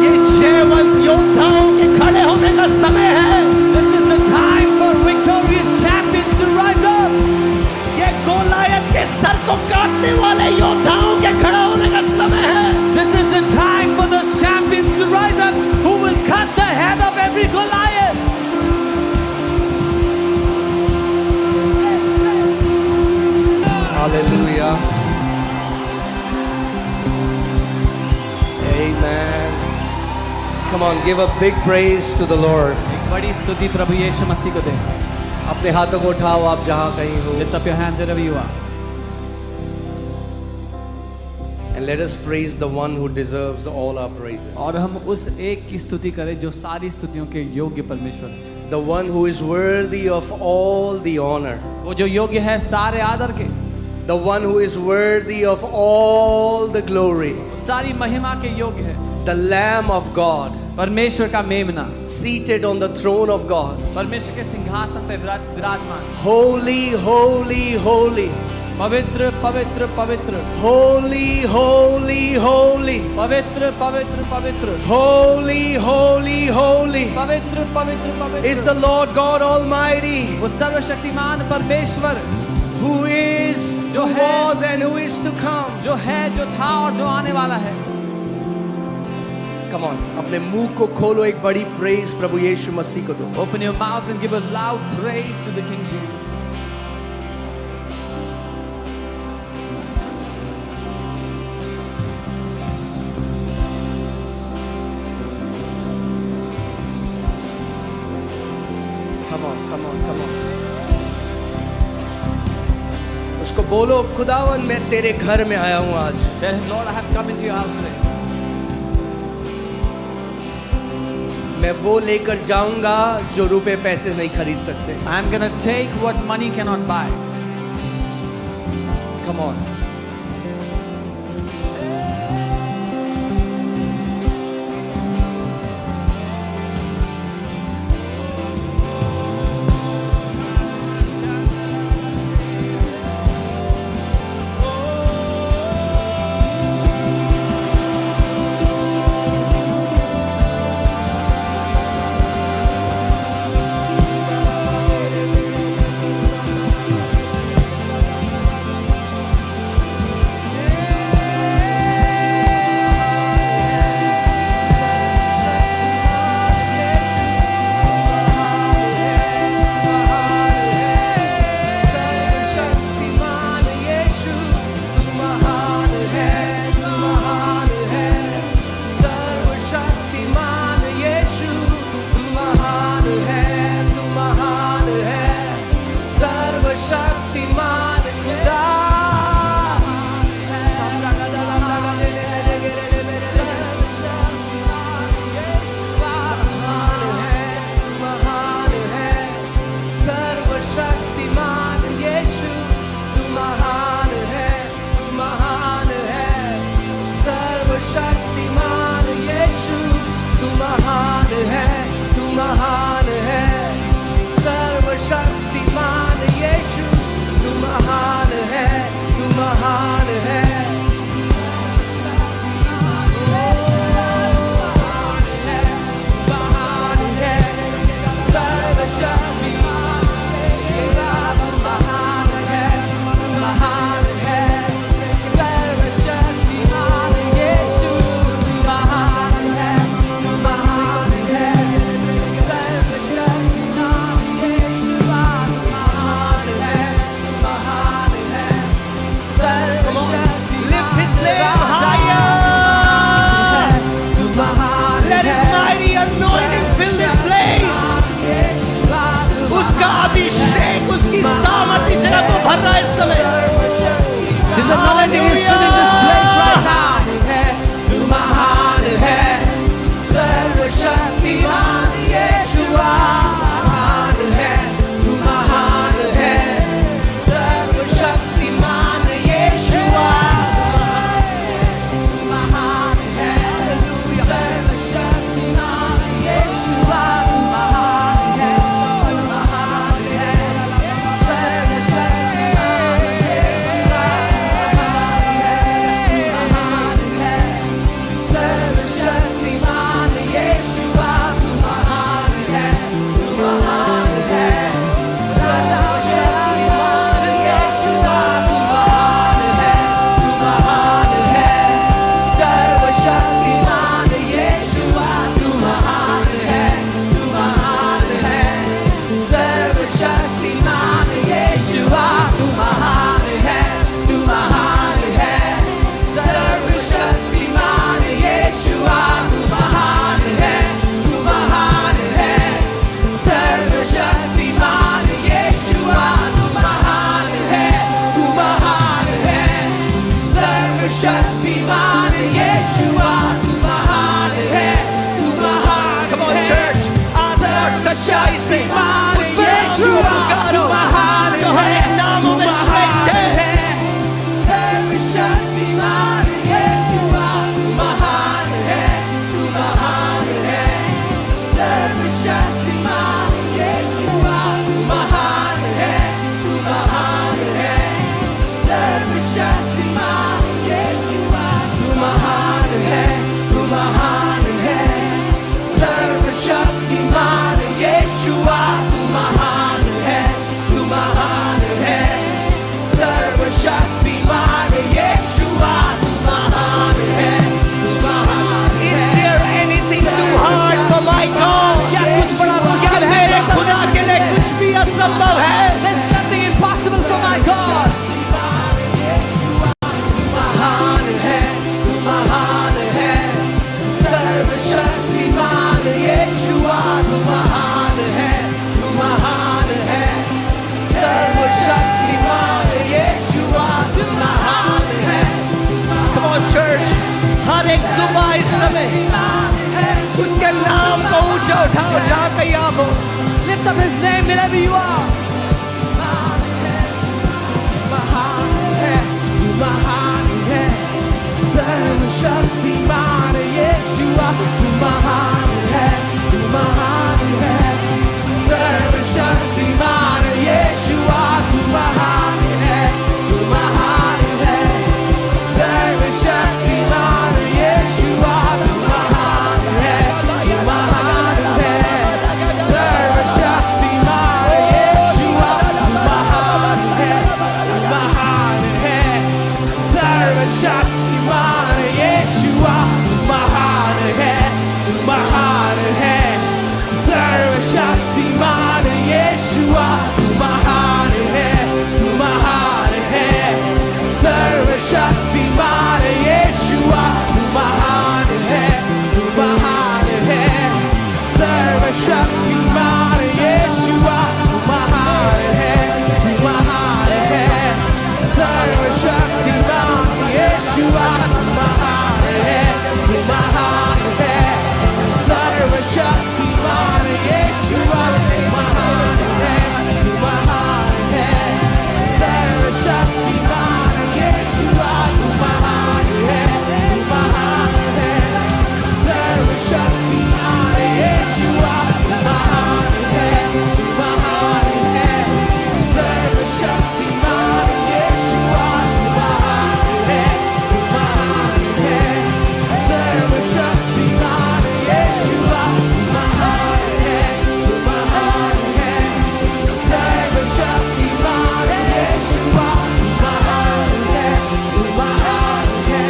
ये जयवंत योद्धाओं के खड़े होने का समय है। This is the time for victorious champions to rise up. ये गोलायत के सर को काटने वाले योद्धाओं के खड़ा होने का समय है। This is the time for those champions to rise up who will cut the head of every Goliath. Hallelujah. Amen. Come on, give a big praise to the Lord. एक बड़ी स्तुति प्रभु यीशु मसीह को दे। अपने हाथों को उठाओ आप जहां कहीं हो। Lift up your hands wherever you are. And let us praise the one who deserves all our praises. और हम उस एक की स्तुति करें जो सारी स्तुतियों के योग्य परमेश्वर है। The one who is worthy of all the honor. वो जो योग्य है सारे आदर के। The one who is worthy of all the glory. वो सारी महिमा के योग्य है। The Lamb of God, परमेश्वर का मेमना, seated on the throne of God. परमेश्वर के सिंहासन पे विराजमान। Holy, holy, holy. पवित्र पवित्र पवित्र। Holy, holy, holy. पवित्र पवित्र पवित्र। Holy, holy, holy. पवित्र पवित्र पवित्र। Is the Lord God Almighty, वो सर्वशक्तिमान परमेश्वर who is, जो who है, was and who is to come. जो है, जो था और जो आने वाला है। Come on, अपने मुंह को खोलो, एक बड़ी praise प्रभु यीशु मसीह को दो। Open your mouth and give a loud praise to the King Jesus. Come on, come on, come on. उसको बोलो, खुदावन मैं तेरे घर में आया हूँ आज। Tell him, Lord, I have come into your house today. मैं वो लेकर जाऊंगा जो रुपए पैसे नहीं खरीद सकते। I'm gonna take what money cannot buy. Come on. से उस breakthrough पुकारो जो हर एक नामों में श्रेष्ठ है। सर्वशक्तिमान यीशुआ महान है, तू महान है। सर्वशक्तिमान यीशुआ महान है, तू महान है। सर्वशक्तिमान यीशुआ तू महान है, तू महान है। सर्वशक्तिमान यीशुआ तू महान है, तू महान है। सर्वशक्तिमान यीशुआ तू महान है, तू महान है। Is there anything too hard for my God? क्या कुछ बड़ा क्या मुश्किल है मेरे खुदा के लिए कुछ भी असंभव है? There's nothing impossible for my God. महान है, तू महान है। सर्वशक्तिमान यीशुआ तू महान है, तू महान है। सर्वशक्तिमान यीशुआ तू महान है। Come on church, हर एक सुबह इस समय उसके नाम को ऊंचा उठाओ जहाँ कहीं आप हो। Lift up his name wherever you are. महान है, तू महान है। सर्वशक्तिमान यीशुआ तू महान है, तू महान है। सर्वशक्तिमान यीशुआ तू महान है, तू महान है। सर्वशक्तिमान यीशुआ तू महान है, तू महान है। सर्वशक्तिमान यीशुआ तू महान है, तू महान है। सर्वशक्तिमान यीशुआ तू महान है, तू महान है। सर्वशक्तिमान यीशुआ तू महान है, तू महान है। सर्वशक्तिमान यीशुआ तू महान है, तू महान है। सर्वशक्तिमान यीशुआ तू महान है, तू महान है। सर्वशक्तिमान यीशुआ तू महान है, तू महान है। सर्वशक्तिमान यीशुआ तू महान है, तू महान है। सर्वशक्तिमान यीशुआ तू महान है, तू महान है। सर्वशक्तिमान यीशुआ तू महान है, तू महान है। सर्वशक्तिमान यीशुआ तू महान है, तू महान है। सर्वशक्तिमान यीशुआ तू महान है, तू महान है। सर्वशक्तिमान यीशुआ तू महान है, तू महान है। सर्वशक्तिमान यीशुआ तू महान है, तू महान है। सर्वशक्तिमान यीशुआ तू महान है, तू महान है।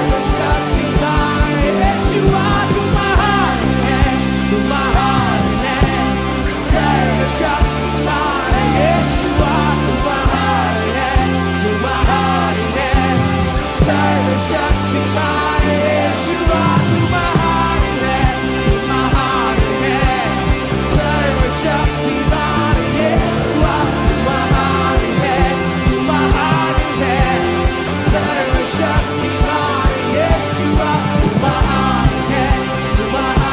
सर्वशक्तिमान यीशुआ तू महान है, तू महान है। सर्वशक्तिमान यीशुआ तू महान है, तू महान है। सर्वशक्तिमान यीशुआ तू महान है, तू महान है। सर्वशक्तिमान यीशुआ तू महान है, तू महान है। सर्वशक्तिमान यीशुआ तू महान है, तू महान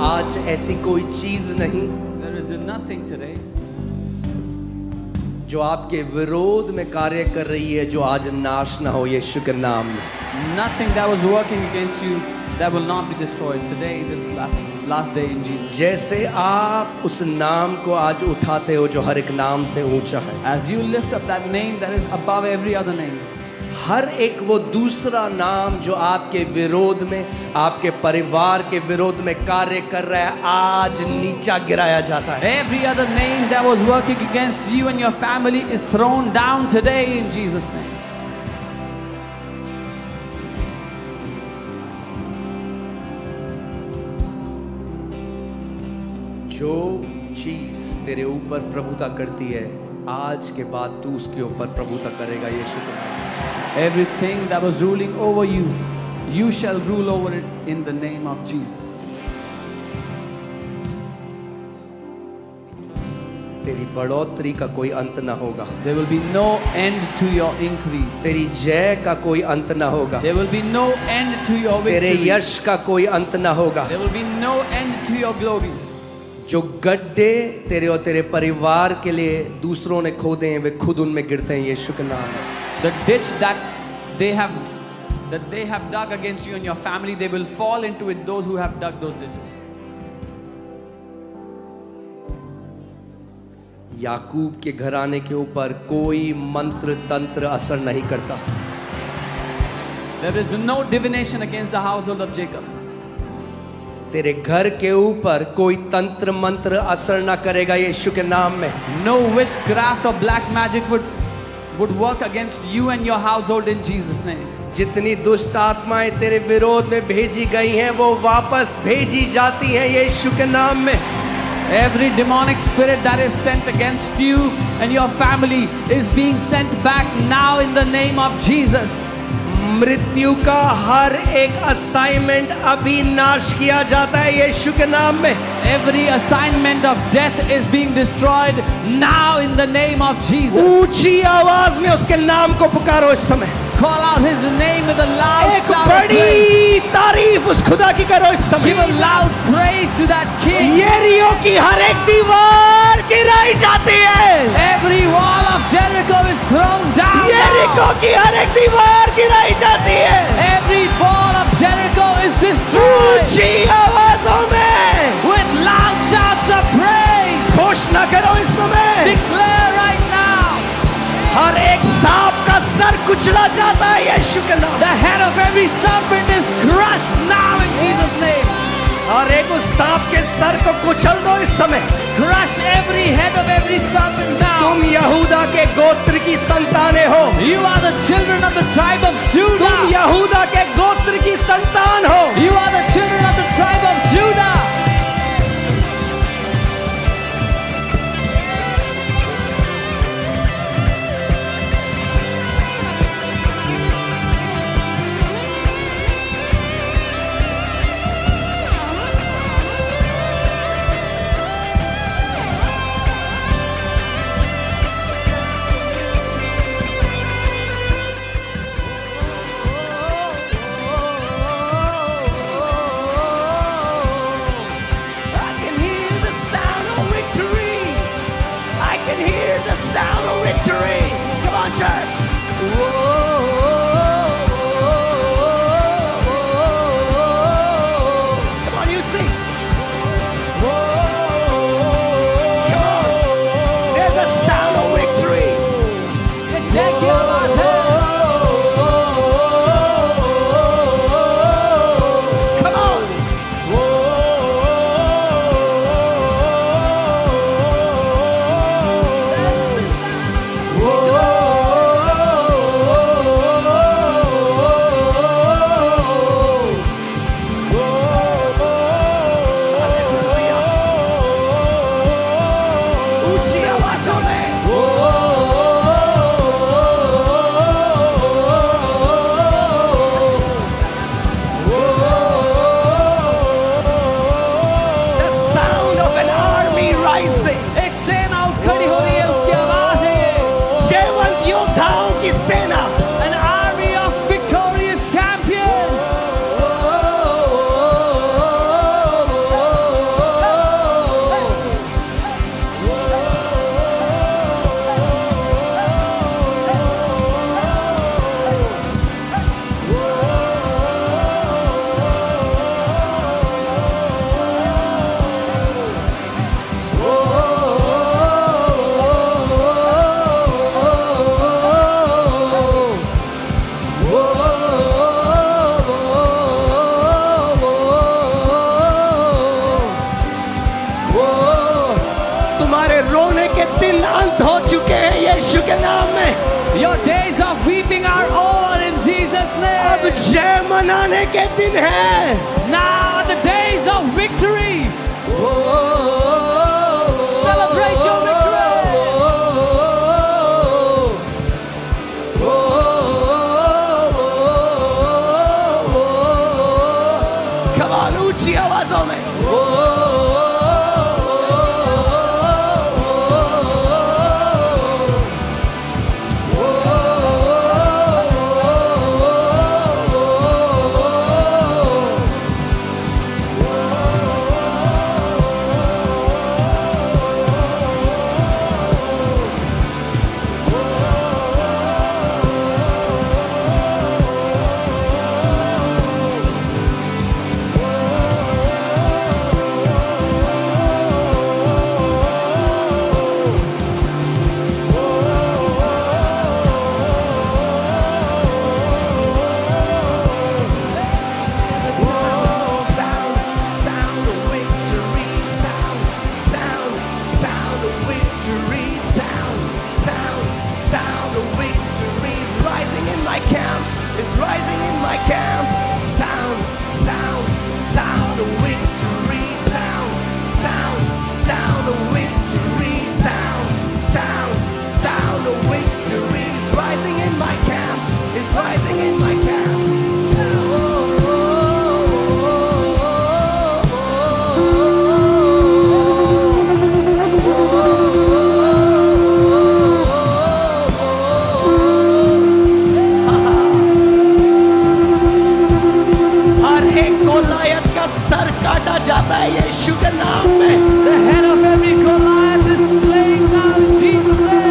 आज ऐसी कोई चीज नहीं There is nothing today जो आपके विरोध में कार्य कर रही है जो आज नाश ना हो यीशु के नाम में। Nothing that was working against you that will not be destroyed. Today is its last day in Jesus. जैसे आप उस नाम को आज उठाते हो जो हर एक नाम से ऊंचा है, As you lift up that name that is above every other name, हर एक वो दूसरा नाम जो आपके विरोध में, आपके परिवार के विरोध में कार्य कर रहा है, आज नीचा गिराया जाता है। Every other name that was working against you and your family is thrown down today in Jesus' name. जो चीज तेरे ऊपर प्रभुता करती है, आज के बाद तू उसके ऊपर प्रभुता करेगा। यीशु के नाम। Everything that was ruling over you, you shall rule over it in the name of Jesus. तेरी बढ़ोतरी का कोई अंत ना होगा। There will be no end to your increase. तेरी जय का कोई अंत ना होगा। There will be no end to your तेरे victory. यश का कोई अंत ना होगा। There will be no end to your glory. जो गड्ढे तेरे और तेरे परिवार के लिए दूसरों ने खोदे हैं, वे खुद उनमें गिरते हैं। यीशु के नाम में। The ditch that they have dug against you and your family, they will fall into it, those who have dug those ditches. याकूब के घराने के ऊपर कोई मंत्र तंत्र असर नहीं करता। There is no divination against the household of Jacob. तेरे घर के ऊपर कोई तंत्र मंत्र असर ना करेगा। यीशु के नाम में। No witchcraft or black magic would work against you and your household in Jesus' name. जितनी दुष्ट आत्माएं तेरे विरोध में भेजी गई हैं, वो वापस भेजी जाती हैं यीशु के नाम में। Every demonic spirit that is sent against you and your family is being sent back now in the name of Jesus. मृत्यु का हर एक असाइनमेंट अभी नाश किया जाता है यीशु के नाम में। Every assignment of death is being destroyed now in the name of Jesus. ऊंची आवाज में उसके नाम को पुकारो इस समय। Call out his name with a loud एक shout of praise. बड़ी तारीफ उस खुदा की करो इस समय। Give a loud praise to that King. यरीहो की हर एक दीवार गिराई जाती है। Every wall of Jericho is thrown down. यरीहो की हर एक दीवार गिराई जाती है। Every wall of Jericho is destroyed. ऊंची आवाजों में With loud shouts of praise. घोषणा करो इस समय। Declare right now. हर एक सांप का सर कुचला जाता है यीशु के नाम। The head of every serpent is crushed now in Jesus' name. हर एक उस सांप के सर को कुचल दो इस समय। Crush every head of every serpent now. तुम यहूदा के गोत्र की संतानें हो। You are the children of the tribe of Judah. तुम यहूदा के गोत्र की संतान हो। You are the children of the tribe of Judah. Your days of weeping are over in Jesus' अब name. जय मनाने के दिन हैं। Now are the days of victory. Celebrate your victory. Come on, ऊंची आवाजों में। सर काटा जाता है यीशु के नाम में। The head of every Goliath is slain now in Jesus' name.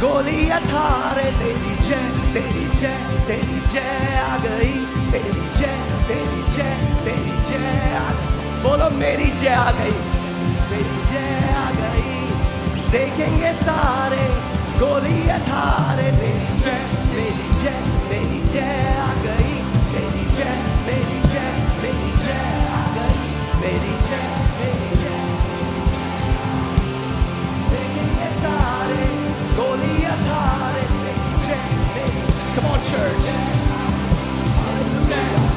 Goliath हारे, तेरी जय, तेरी जय, तेरी जय आ गई, तेरी जय, तेरी जय, तेरी जय आ गई। बोलो मेरी जय आ गई, मेरी जय आ गई। देखेंगे सारे गोलियत हारे, तेरी जय, मेरी जय, मेरी जय आ गई, मेरी जय, मेरी जय, मेरी जय आ गई, मेरी जय, मेरी जय। देखेंगे सारे गोलियत हारे, मेरी जय, मेरी। Come on, church. Hallelujah.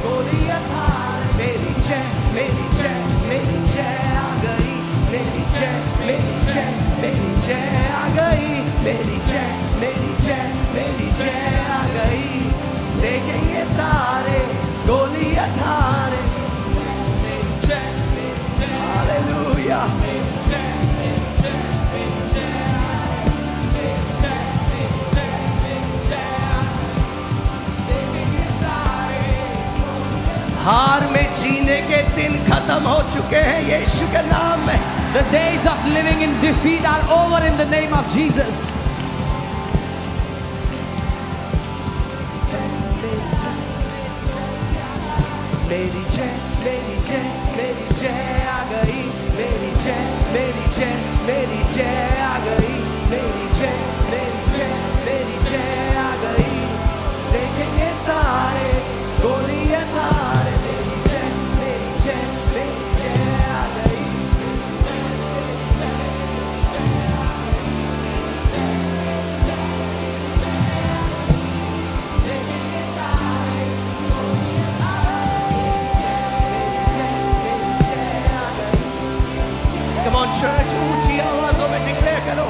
Goliath हारे, मेरी जय, मेरी जय, मेरी जय आ गई, मेरी जय, मेरी जय, मेरी जय आ गई, मेरी जय, मेरी जय, मेरी जय आ गई। देखेंगे सारे गोलियत हारे, मेरी जय, मेरी जय। हालेलुया। मेरी जय, मेरी जय, मेरी जय आ गई, मेरी जय, मेरी जय, मेरी जय आ गई। देखेंगे सारे। हार में जीने के दिन खत्म हो चुके हैं यीशु के नाम में। The days of living in defeat are over in the name of Jesus. मेरी जय, मेरी जय, मेरी जय आ गई, मेरी जय, मेरी जय, मेरी जय आ गई, मेरी जय, मेरी जय, मेरी जय आ गई। देखेंगे सारे गोलियत हारे, मेरी जय, मेरी जय, मेरी जय आ गई, मेरी जय, मेरी जय, मेरी जय आ गई। देखेंगे सारे गोलियत हारे, मेरी जय, मेरी जय आ गई। Come on, church, ऊंची आवाजों में डिक्लेयर करो,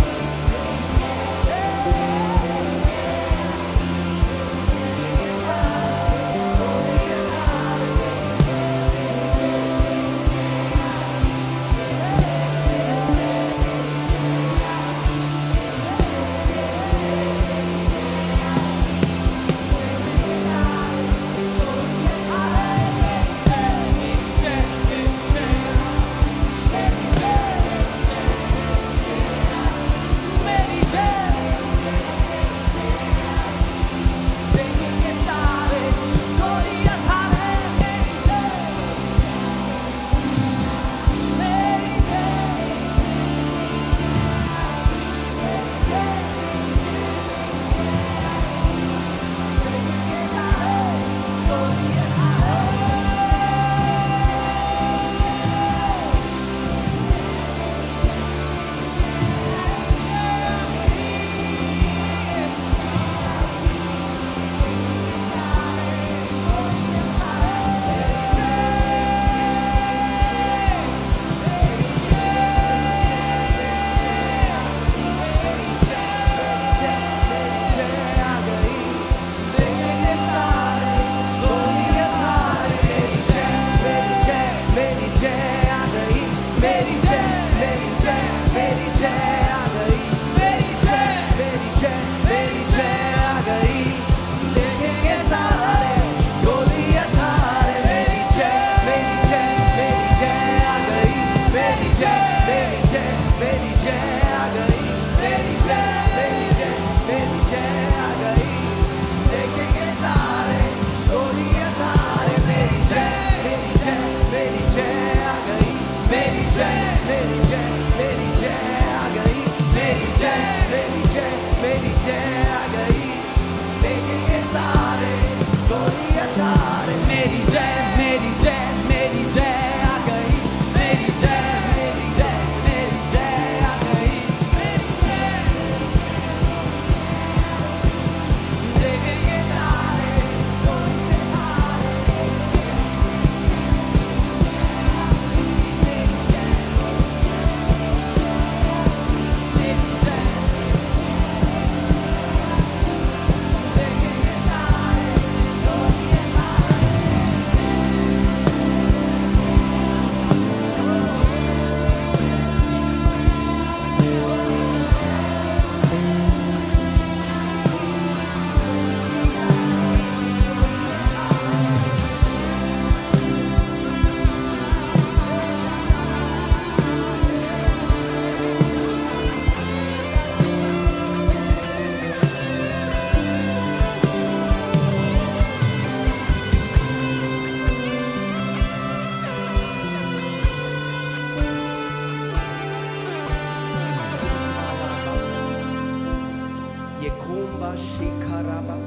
Ye komba shikaraba.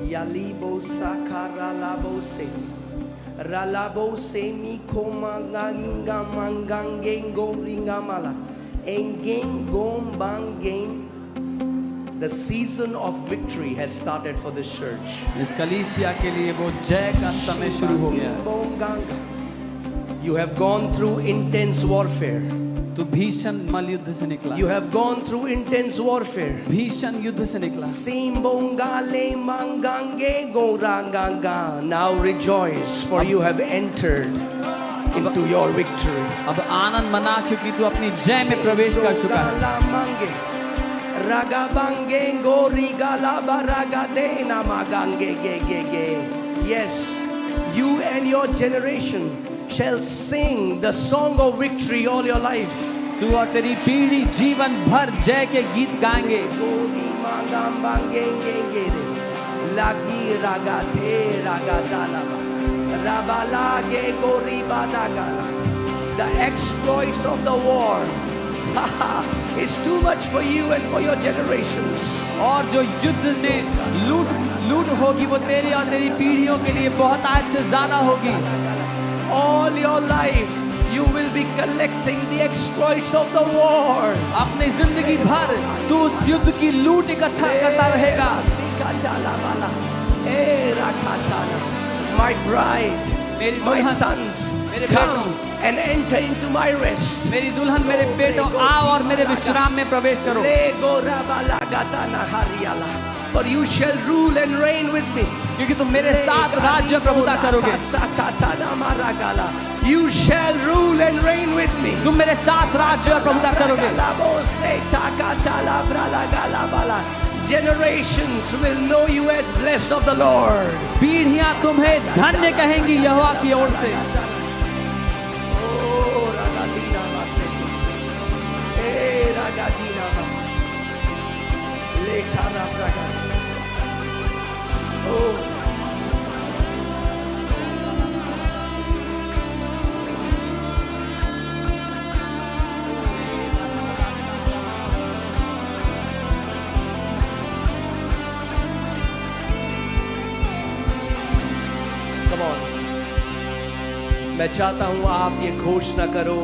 Yalibo sakara labo seti. Ralabo semi koma ngaginga mangangengo ringamala. Engengom bangeng. The season of victory has started for this church. इस कलीसिया के लिए वो जय का समय शुरू हो गया है। You have gone through intense warfare. तू भीषण मलयुद्ध से निकला। You have gone through intense warfare. भीषण युद्ध से निकला। Simbongale mangange goranganga. Now rejoice, for you have entered into your victory. अब आनंद मना क्योंकि तू अपनी जय में प्रवेश कर चुका है। Ragabange gorigala baragadena magange ge ge ge. Yes, you and your generation shall sing the song of victory all your life. तू और तेरी पीढ़ी जीवन भर जय के गीत गाएंगे। Gori mangambange ge ge. Lagi ragate ragadalaba. Rabalage gori badagala. The exploits of the war is too much for you and for your generations. और जो युद्ध में लूट होगी वो तेरी और तेरी पीढ़ियों के लिए बहुत आज से ज्यादा होगी। All your life you will be collecting the exploits of the war. अपनी जिंदगी भर तू उस युद्ध की लूट इकट्ठा करता रहेगा। My bride, my sons, come and enter into my rest. मेरी दुल्हन मेरे बेटों आओ और मेरे विश्राम में प्रवेश करो। For you shall rule and reign with me. क्योंकि तुम मेरे साथ राज्य प्रभुता करोगे। You shall rule and reign with me. तुम मेरे साथ राज्य और प्रभुता करोगे। Generations will know you as blessed of the Lord. पीढ़ियां तुम्हें धन्य कहेंगी यहोवा की ओर से। Come on. मैं चाहता हूं आप ये घोषणा करो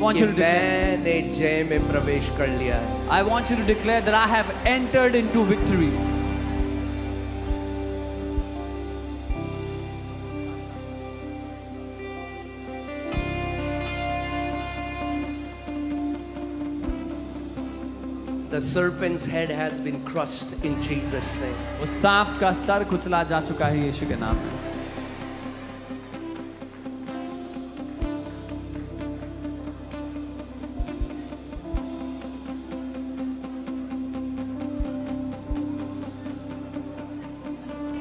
कि मैंने जय में प्रवेश कर लिया है। I want you to declare that I have entered into victory. The serpent's head has been crushed in Jesus' name. उस सांप का सर कुचला जा चुका है यीशु के नाम में।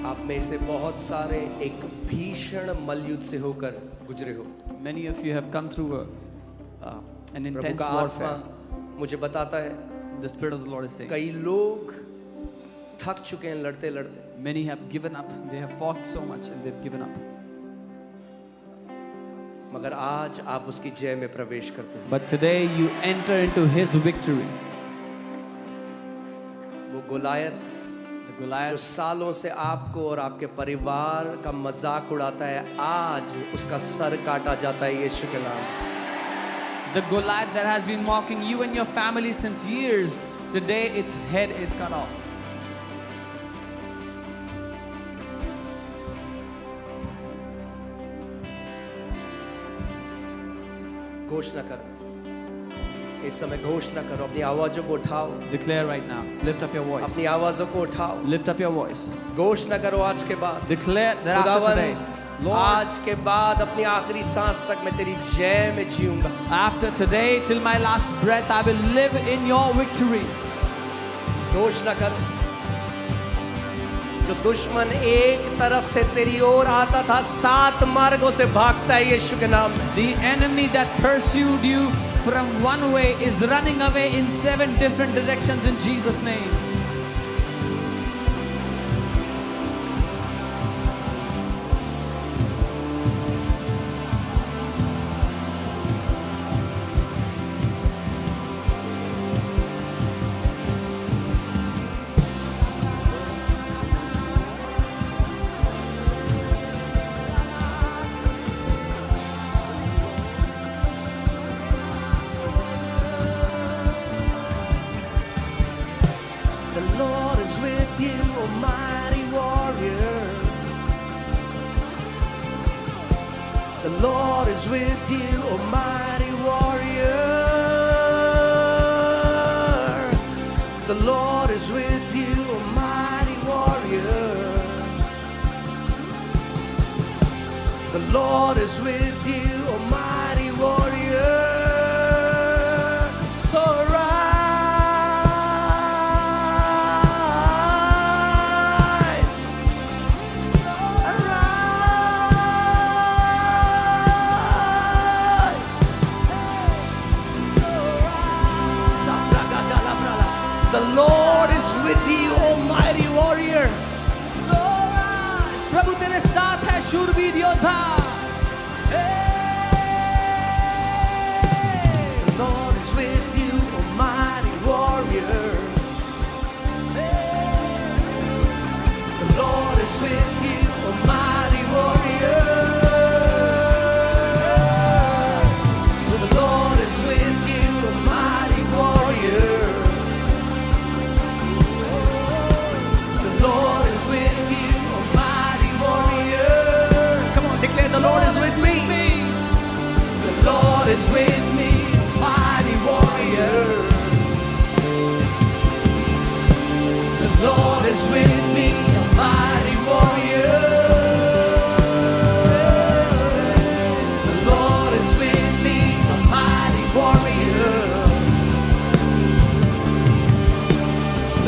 आप में से बहुत सारे एक भीषण मलयुद्ध से होकर गुजरे हो। Many of you have come through an Prabhu intense का warfare. आत्मा मुझे बताता है The Spirit of the Lord is saying, कई लोग थक चुके हैं लड़ते लड़ते। many have given up. They have fought so much and they've given up. मगर आज आप उसकी जय में प्रवेश करते हैं। But today you enter into His victory. वो गोलायत The जो Goliath, सालों से आपको और आपके परिवार का मजाक उड़ाता है, आज उसका सर काटा जाता है यीशु के नाम में। the Goliath that has been mocking you and your family since years, today its head is cut off. घोषणा करो, इस समय घोषणा करो, अपनी आवाजों को उठाओ, Declare right now. Lift up your voice. अपनी आवाजों को उठाओ, Lift up your voice. घोषणा करो आज के बाद। Declare that after खुदावन, today, Lord, आज के बाद अपनी आखिरी सांस तक मैं तेरी जय में जीऊंगा। after today till my last breath, I will live in your victory. घोषणा करो, जो दुश्मन एक तरफ से तेरी ओर आता था, 7 मार्गों से भागता है यीशु के नाम में। The enemy that pursued you from one way is running away in 7 different directions in Jesus' name. Lord is with you, O mighty warrior. The Lord is with you, O mighty warrior. The Lord is with you, O mighty warrior. The Lord is with you, O mighty warrior. So arise, arise. The Lord is with you, O mighty warrior. So rise. प्रभु तेरे साथ है शूरवीर योद्धा. The Lord is with you, O mighty warrior. The Lord is with you, O mighty warrior. The Lord is with you, O mighty warrior. The Lord is with you, O mighty warrior. Come on, declare the Lord is with me. The Lord is with me, mighty warrior. The Lord is with me, a mighty warrior. The Lord is with me, a mighty warrior.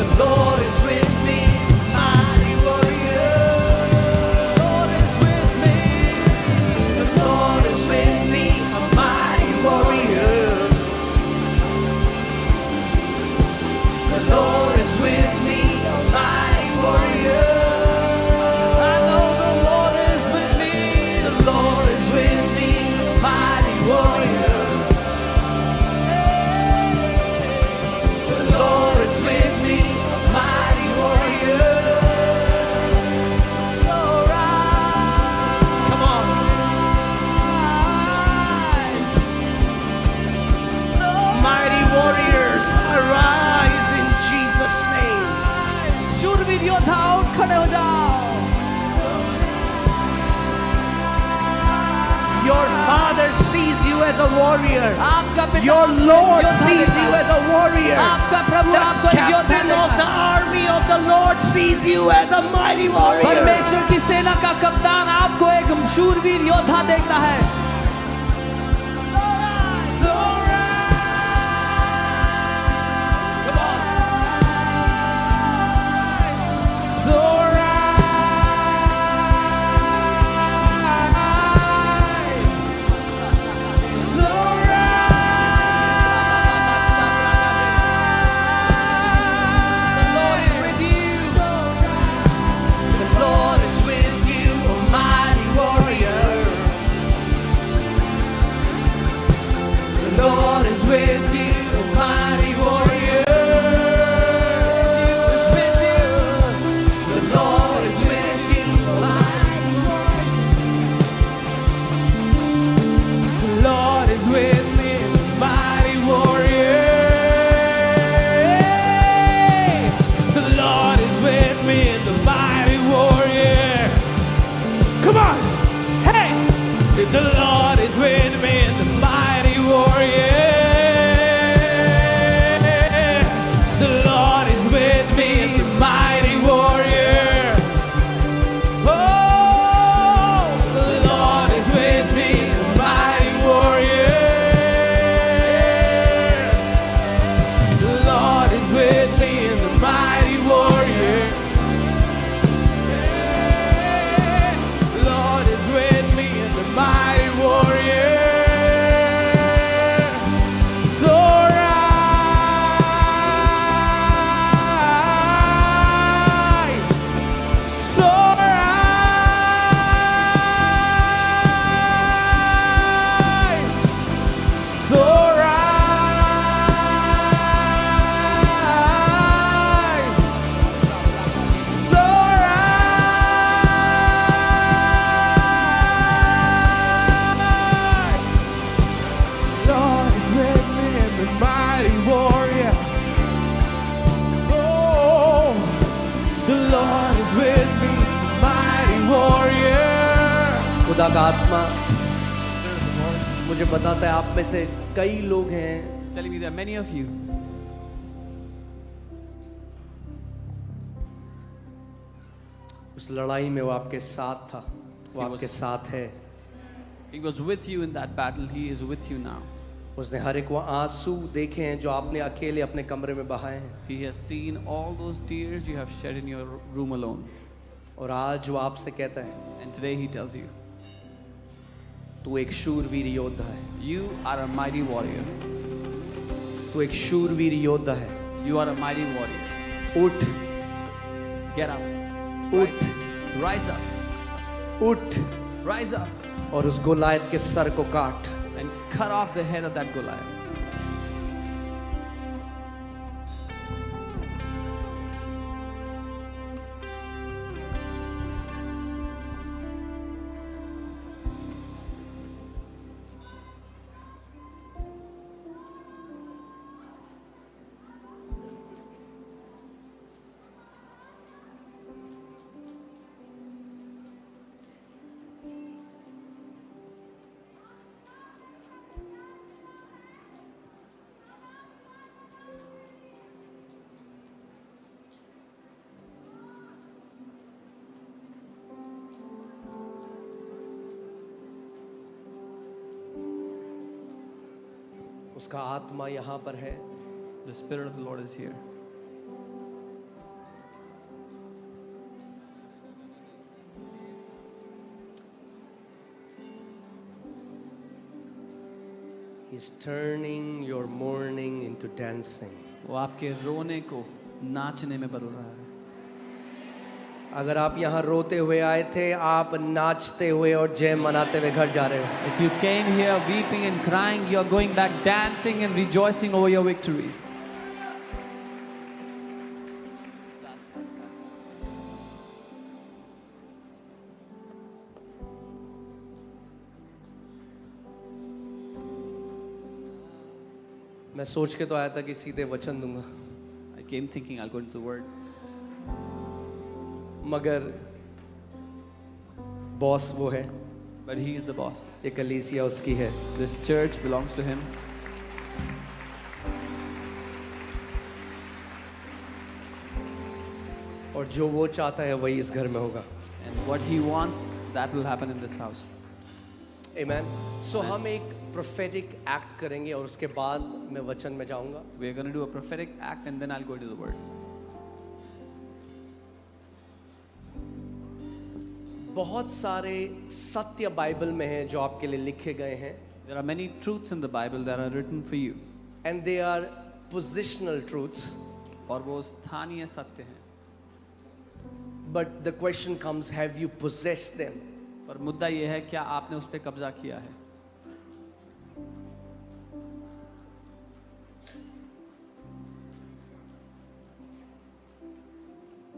The Lord is with me, mighty warrior. Lord is with me. The Lord is with me, a mighty warrior. The Lord is with me, a mighty warrior. I know the Lord is with me. The Lord is with me, a mighty warrior. The Lord is with me, a mighty warrior. So rise. Come on. So mighty warriors, arise in Jesus' name. शूरवीर योद्धा उठ खड़े हो जाओ. Your Father sees you as a warrior. आपका पिता Your आपको Lord योद्धा sees देखता you है. as a warrior. आपका प्रभु The आपको एक योद्धा captain of देखता the है. army of the Lord sees you as a mighty warrior. परमेश्वर की सेना का कप्तान आपको एक शूरवीर योद्धा देखता है. So rise. Come on. So rise. So rise. The Lord is with you. The Lord is with you, a mighty warrior. खुदा का आत्मा The Spirit of the Lord मुझे बताता है आप में से कई लोग हैं is telling me there are many of you. उस लड़ाई में वो आपके साथ था, वो He was- आपके साथ है। He was with you in that battle. He is with you now. उसने हर एक वो आंसू देखे हैं जो आपने अकेले अपने कमरे में बहाए हैं, He has seen all those tears you have shed in your room alone. और आज वो आपसे कहता है And today He tells you, तू एक शूरवीर योद्धा है, you are a mighty warrior. तू एक शूरवीर योद्धा है। You are a mighty warrior. उठ, Get up. उठ, Rise up. उठ Rise up. और उस गोलायत के सर को काट। And cut off the head of that Goliath. उसका आत्मा यहाँ पर है। The Spirit of the Lord is here. He's turning your mourning into dancing. वो आपके रोने को नाचने में बदल रहा है. अगर आप यहाँ रोते हुए आए थे, आप नाचते हुए और जय मनाते हुए घर जा रहे हो। If you came here weeping and crying, you are going back dancing and rejoicing over your victory. मैं सोच के तो आया था कि सीधे वचन दूंगा, I came thinking I'll go into the word. मगर बॉस वो है, But he is the boss. ये कलीसिया उसकी है। This church belongs to him. और जो वो चाहता है वही इस घर में होगा। And what he wants, that will happen in this house. Amen. So हम एक prophetic act करेंगे और उसके बाद मैं वचन में जाऊंगा। We are going to do a prophetic act and then I'll go into the word. बहुत सारे सत्य बाइबल में हैं जो आपके लिए लिखे गए हैं, There are many truths in the Bible that are written for you. and they are positional truths. और वो स्थानीय सत्य हैं. But the question comes, have you possessed them? पर मुद्दा ये है, क्या आपने उस पर कब्जा किया है?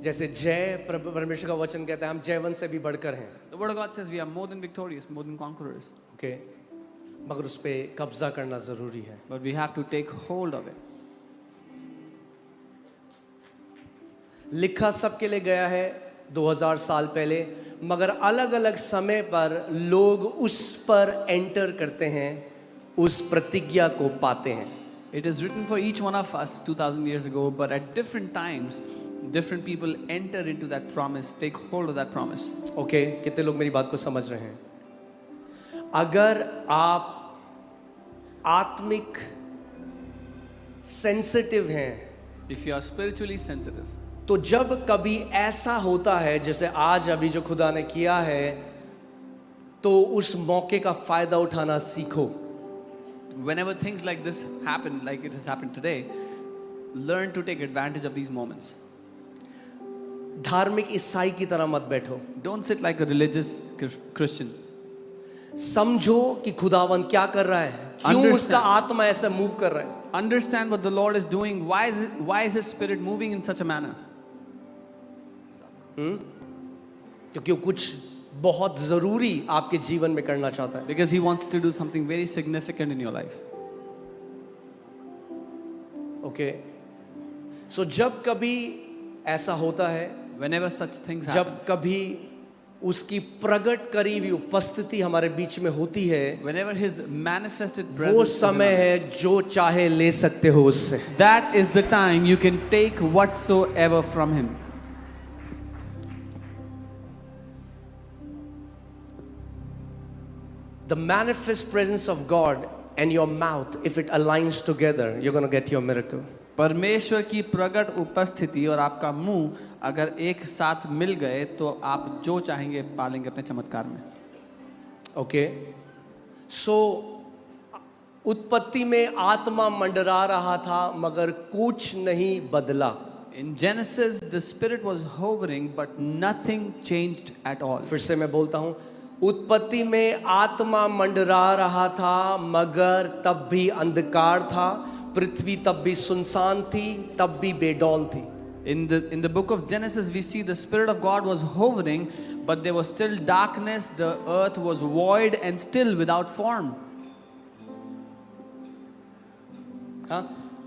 जैसे जय परमेश्वर का वचन कहता है हम जयवंत से भी बढ़कर हैं, The word of God says we are more than victorious, more than conquerors. Okay, मगर उस पे कब्जा करना जरूरी है। But we have to take hold of it. लिखा सबके लिए गया है 2000 साल पहले, मगर अलग अलग समय पर लोग उस पर एंटर करते हैं, उस प्रतिज्ञा को पाते हैं। It is written for each one of us 2000 years ago, but at different times, different people enter into that promise, take hold of that promise. Okay, कितने लोग मेरी बात को समझ रहे हैं? अगर आप आत्मिक सेंसिटिव हैं, If you are spiritually sensitive, तो जब कभी ऐसा होता है जैसे आज अभी जो खुदा ने किया है, तो उस मौके का फायदा उठाना सीखो। whenever things like this happen, like it has happened today, learn to take advantage of these moments. धार्मिक ईसाई की तरह मत बैठो, Don't sit like a religious Christian. समझो कि खुदावन क्या कर रहा है, क्यों Understand. उसका आत्मा ऐसा मूव कर रहा है। Understand what the Lord is doing. Why is His Spirit moving in such a manner? क्योंकि वो कुछ बहुत जरूरी आपके जीवन में करना चाहता है। Because He wants to do something very significant in your life. Okay, so जब कभी ऐसा होता है, Whenever such things happen, जब कभी उसकी प्रकट करी हुई उपस्थिति हमारे बीच में होती है, whenever His manifested वो presence is in our समय है midst, जो चाहे ले सकते हो उससे. that is the time you can take whatsoever from Him. The manifest presence of God and your mouth, if it aligns together, you're going to get your miracle. परमेश्वर की प्रकट उपस्थिति और आपका मुंह अगर एक साथ मिल गए तो आप जो चाहेंगे पालेंगे अपने चमत्कार में. Okay? So, उत्पत्ति में आत्मा मंडरा रहा था मगर कुछ नहीं बदला. In Genesis, the spirit was hovering, but nothing changed at all. फिर से मैं बोलता हूँ, उत्पत्ति में आत्मा मंडरा रहा था मगर तब भी अंधकार था, पृथ्वी तब भी सुनसान थी, तब भी बेडौल थी. In the book of Genesis, we see the Spirit of God was hovering, but there was still darkness, the earth was void and still without form. हाँ,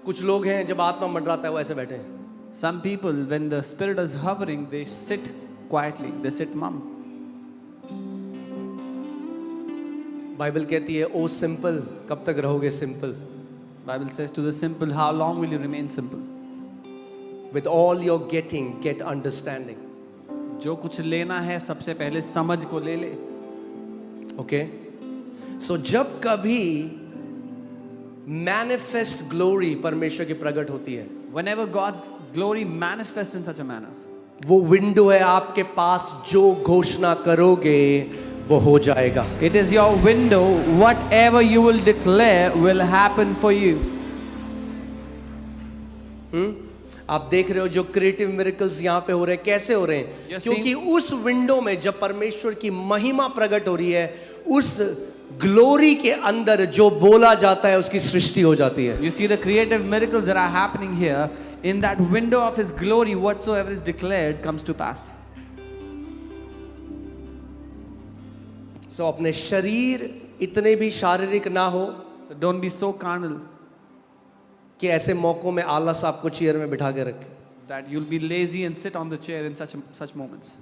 कुछ लोग हैं जब आत्मा मंडराता है वो ऐसे बैठे हैं. Some people, when the Spirit is hovering, they sit quietly, they sit mum. Bible कहती है ओ सिंपल, कब तक रहोगे simple? Bible says to the simple, how long will you remain simple? With all your getting, get understanding. जो कुछ लेना है सबसे पहले समझ को ले ले. Okay? So जब कभी manifest glory परमेश्वर की प्रकट होती है, Whenever God's glory manifests in such a manner, वो विंडो है आपके पास, जो घोषणा करोगे वो हो जाएगा. it is your window. Whatever you will declare will happen for you. आप देख रहे हो जो क्रिएटिव मिरेकल्स यहाँ पे हो रहे हैं, कैसे हो रहे हैं? You're क्योंकि उस विंडो में जब परमेश्वर की महिमा प्रकट हो रही है, उस ग्लोरी के अंदर जो बोला जाता है उसकी सृष्टि हो जाती है. You see the creative miracles that are happening here. In that window of His glory, whatsoever is declared comes to pass. So अपने शरीर इतने भी शारीरिक ना हो So don't be so carnal कि ऐसे मौकों में आलस आपको चेयर में बिठा के रखे. that you'll be lazy and sit on the chair in such moments.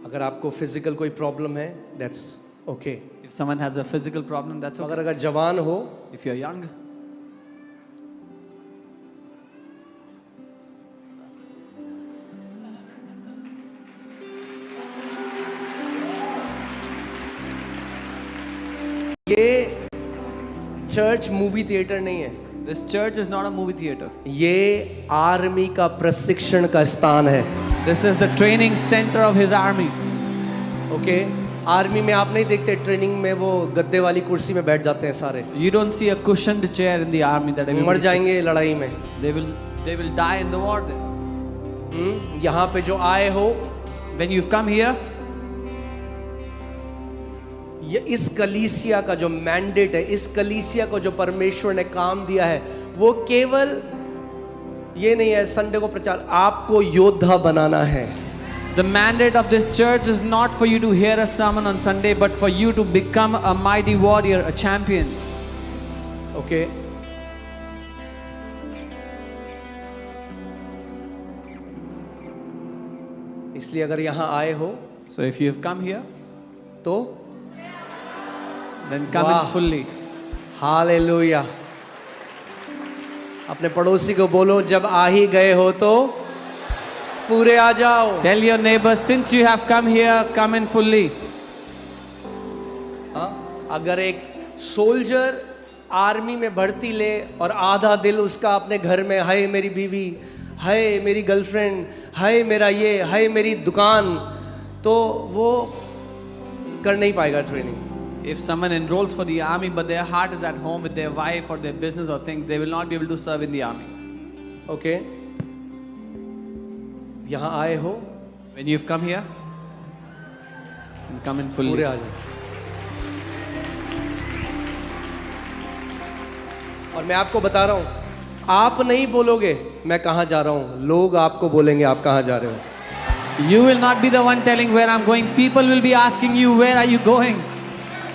अगर आपको फिजिकल कोई प्रॉब्लम है, that's okay. If someone has a physical problem, that's okay. अगर जवान हो, If you're young, ये चर्च मूवी थिएटर नहीं है. this church is not a movie theater. ये आर्मी का प्रशिक्षण का स्थान है. This is the training center of His army. Okay? Army में आप नहीं देखते ट्रेनिंग में वो गद्दे वाली कुर्सी में बैठ जाते हैं सारे. You don't see a cushioned chair in the army that मर everybody जाएंगे sits. लड़ाई में. They will die in the war then. यहाँ पे जो आए हो, When you've come here, ये इस कलीसिया का जो मैंडेट है, इस कलीसिया को जो परमेश्वर ने काम दिया है, वो केवल ये नहीं है संडे को प्रचार, आपको योद्धा बनाना है. the mandate of this church is not for you to hear a sermon on Sunday, but for you to become a mighty warrior, a champion. Okay? इसलिए अगर यहाँ आए हो So if you have come here, तो then come Wow. in fully. Hallelujah. अपने पड़ोसी को बोलो, जब आ ही गए हो तो पूरे आ जाओ. Tell your neighbor, since you have come here, come in fully. हाँ? अगर एक सोल्जर आर्मी में भर्ती ले और आधा दिल उसका अपने घर में, हाय मेरी बीवी, हाय मेरी गर्लफ्रेंड, हाय मेरा ये, हाय मेरी दुकान, तो वो कर नहीं पाएगा training. If someone enrolls for the army, but their heart is at home with their wife or their business or things, they will not be able to serve in the army. Okay? यहाँ आए हो, When you've come here, then come in fully. पूरे आ जाओ. और मैं आपको बता रहा हूँ, आप नहीं बोलोगे मैं कहाँ जा रहा हूँ, लोग आपको बोलेंगे आप कहाँ जा रहे हो. You will not be the one telling where I'm going. People will be asking you, where are you going?